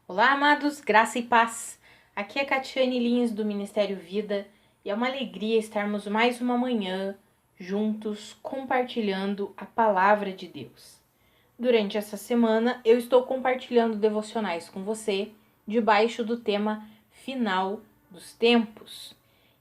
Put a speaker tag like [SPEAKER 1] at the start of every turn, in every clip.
[SPEAKER 1] Olá, amados, graça e paz. Aqui é Catiane Lins do Ministério Vida e é uma alegria estarmos mais uma manhã juntos compartilhando a palavra de Deus. Durante essa semana eu estou compartilhando devocionais com você debaixo do tema Final dos Tempos.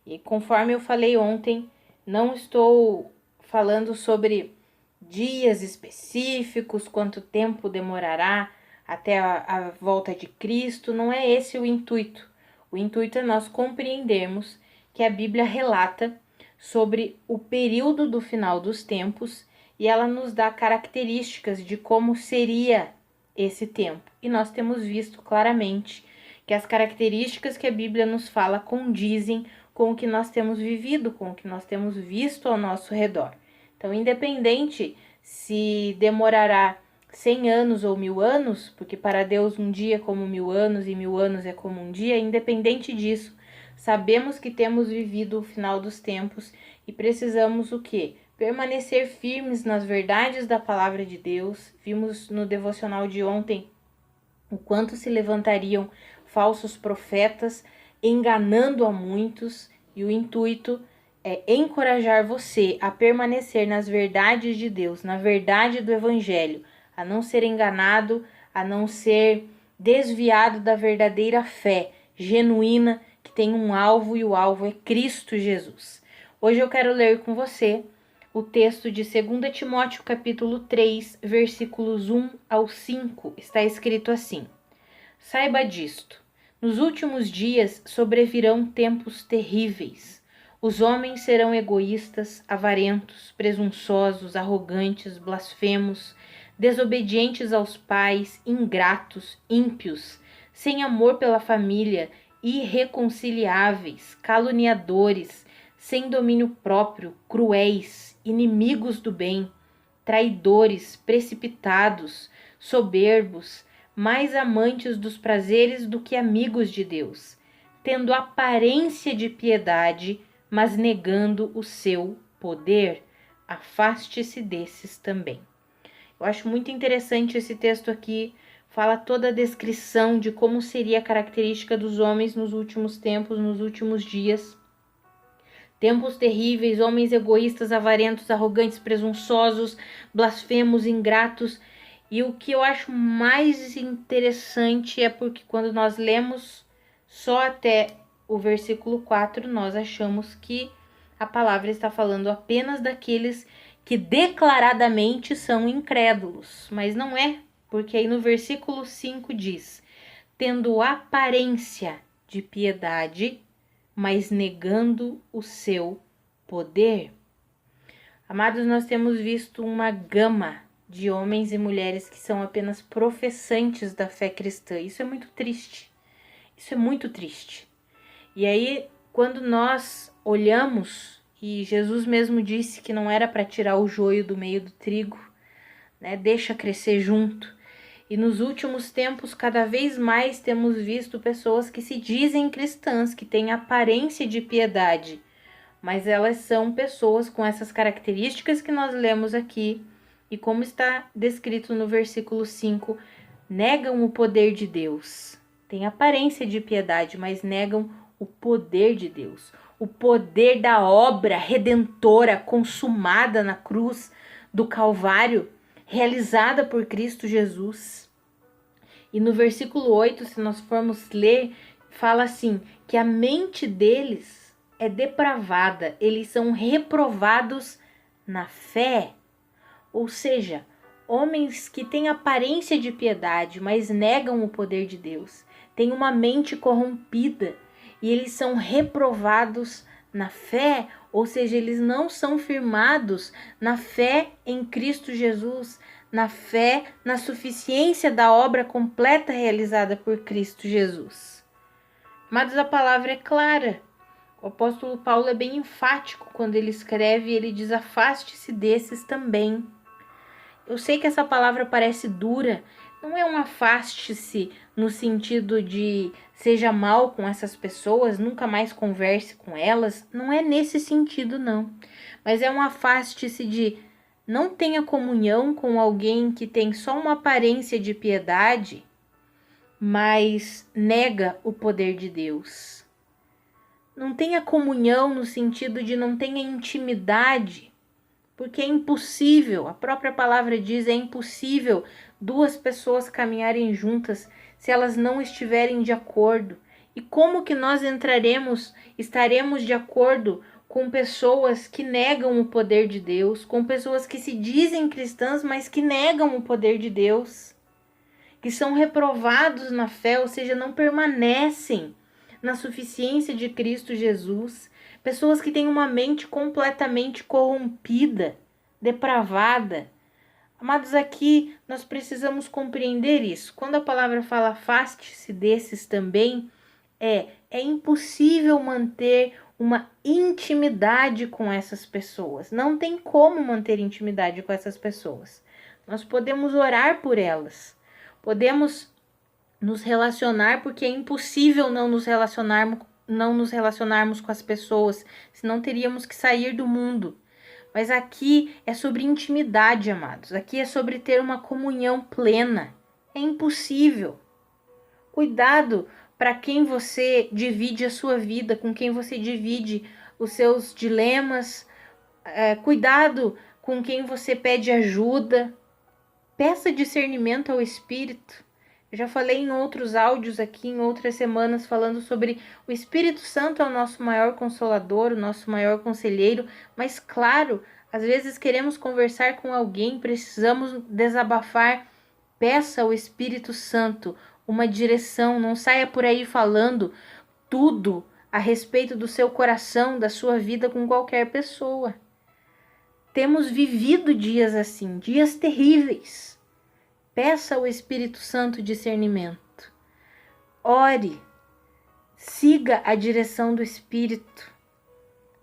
[SPEAKER 1] E conforme eu falei ontem, não estou falando sobre dias específicos, quanto tempo demorará até a volta de Cristo, não é esse o intuito. O intuito é nós compreendermos que a Bíblia relata sobre o período do final dos tempos e ela nos dá características de como seria esse tempo. E nós temos visto claramente que as características que a Bíblia nos fala condizem com o que nós temos vivido, com o que nós temos visto ao nosso redor. Então, independente se demorará 100 anos ou 1000 anos, porque para Deus um dia é como 1000 anos e 1000 anos é como um dia, independente disso, sabemos que temos vivido o final dos tempos e precisamos o quê? Permanecer firmes nas verdades da palavra de Deus. Vimos no devocional de ontem o quanto se levantariam falsos profetas, enganando a muitos, e o intuito é encorajar você a permanecer nas verdades de Deus, na verdade do Evangelho, a não ser enganado, a não ser desviado da verdadeira fé genuína que tem um alvo e o alvo é Cristo Jesus. Hoje eu quero ler com você o texto de 2 Timóteo capítulo 3, versículos 1 ao 5. Está escrito assim: Saiba disto, nos últimos dias sobrevirão tempos terríveis. Os homens serão egoístas, avarentos, presunçosos, arrogantes, blasfemos, desobedientes aos pais, ingratos, ímpios, sem amor pela família, irreconciliáveis, caluniadores, sem domínio próprio, cruéis, inimigos do bem, traidores, precipitados, soberbos, mais amantes dos prazeres do que amigos de Deus, tendo aparência de piedade, mas negando o seu poder. Afaste-se desses também. Eu acho muito interessante esse texto aqui, fala toda a descrição de como seria a característica dos homens nos últimos tempos, nos últimos dias. Tempos terríveis, homens egoístas, avarentos, arrogantes, presunçosos, blasfemos, ingratos. E o que eu acho mais interessante é porque quando nós lemos só até o versículo 4, nós achamos que a palavra está falando apenas daqueles que declaradamente são incrédulos. Mas não é, porque aí no versículo 5 diz: tendo aparência de piedade, mas negando o seu poder. Amados, nós temos visto uma gama de homens e mulheres que são apenas professantes da fé cristã. Isso é muito triste. Isso é muito triste. E aí, quando nós olhamos, e Jesus mesmo disse que não era para tirar o joio do meio do trigo, né? Deixa crescer junto. E nos últimos tempos, cada vez mais temos visto pessoas que se dizem cristãs, que têm aparência de piedade, mas elas são pessoas com essas características que nós lemos aqui, e como está descrito no versículo 5, negam o poder de Deus. Têm aparência de piedade, mas negam o poder de Deus, o poder da obra redentora consumada na cruz do Calvário, realizada por Cristo Jesus. E no versículo 8, se nós formos ler, fala assim, que a mente deles é depravada, eles são reprovados na fé. Ou seja, homens que têm aparência de piedade, mas negam o poder de Deus, têm uma mente corrompida e eles são reprovados na fé, ou seja, eles não são firmados na fé em Cristo Jesus, na fé na suficiência da obra completa realizada por Cristo Jesus. Mas a palavra é clara. O apóstolo Paulo é bem enfático quando ele escreve, ele diz: afaste-se desses também. Eu sei que essa palavra parece dura, não é um afaste-se no sentido de seja mal com essas pessoas, nunca mais converse com elas, não é nesse sentido não, mas é um afaste-se de não tenha comunhão com alguém que tem só uma aparência de piedade, mas nega o poder de Deus. Não tenha comunhão no sentido de não tenha intimidade, porque é impossível, a própria palavra diz, é impossível duas pessoas caminharem juntas se elas não estiverem de acordo. E como que nós estaremos de acordo com pessoas que negam o poder de Deus, com pessoas que se dizem cristãs, mas que negam o poder de Deus, que são reprovados na fé, ou seja, não permanecem na suficiência de Cristo Jesus, pessoas que têm uma mente completamente corrompida, depravada. Amados, aqui nós precisamos compreender isso. Quando a palavra fala afaste-se desses também, é impossível manter uma intimidade com essas pessoas. Não tem como manter intimidade com essas pessoas. Nós podemos orar por elas, podemos nos relacionar, porque é impossível não nos relacionarmos com as pessoas, senão teríamos que sair do mundo. Mas aqui é sobre intimidade, amados. Aqui é sobre ter uma comunhão plena. É impossível. Cuidado para quem você divide a sua vida, com quem você divide os seus dilemas. Cuidado com quem você pede ajuda. Peça discernimento ao Espírito. Eu já falei em outros áudios aqui, em outras semanas, falando sobre o Espírito Santo é o nosso maior consolador, o nosso maior conselheiro, mas claro, às vezes queremos conversar com alguém, precisamos desabafar, peça ao Espírito Santo uma direção, não saia por aí falando tudo a respeito do seu coração, da sua vida com qualquer pessoa. Temos vivido dias assim, dias terríveis. Peça ao Espírito Santo discernimento. Ore. Siga a direção do Espírito.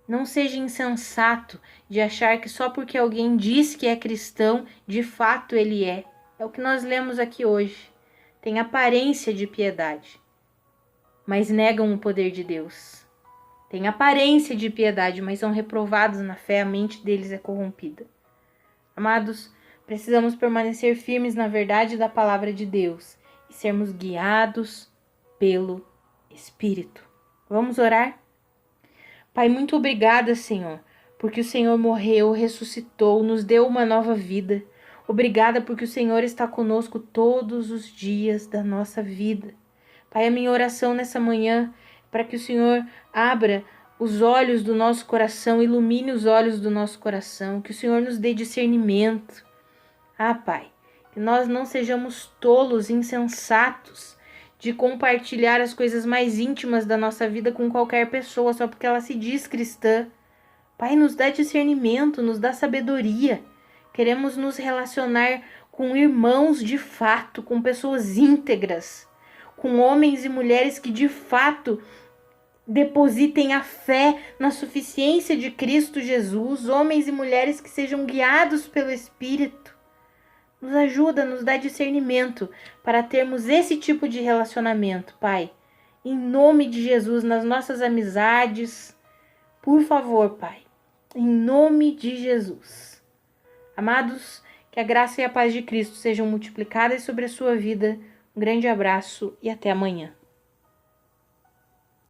[SPEAKER 1] Não seja insensato de achar que só porque alguém diz que é cristão, de fato ele é. É o que nós lemos aqui hoje. Tem aparência de piedade, mas negam o poder de Deus. Tem aparência de piedade, mas são reprovados na fé, a mente deles é corrompida. Amados, precisamos permanecer firmes na verdade da palavra de Deus e sermos guiados pelo Espírito. Vamos orar? Pai, muito obrigada, Senhor, porque o Senhor morreu, ressuscitou, nos deu uma nova vida. Obrigada porque o Senhor está conosco todos os dias da nossa vida. Pai, a minha oração nessa manhã é para que o Senhor abra os olhos do nosso coração, ilumine os olhos do nosso coração, que o Senhor nos dê discernimento. Pai, que nós não sejamos tolos, insensatos, de compartilhar as coisas mais íntimas da nossa vida com qualquer pessoa, só porque ela se diz cristã. Pai, nos dá discernimento, nos dá sabedoria. Queremos nos relacionar com irmãos de fato, com pessoas íntegras, com homens e mulheres que de fato depositem a fé na suficiência de Cristo Jesus, homens e mulheres que sejam guiados pelo Espírito. Nos ajuda, nos dá discernimento para termos esse tipo de relacionamento, Pai. Em nome de Jesus, nas nossas amizades, por favor, Pai. Em nome de Jesus. Amados, que a graça e a paz de Cristo sejam multiplicadas sobre a sua vida. Um grande abraço e até amanhã.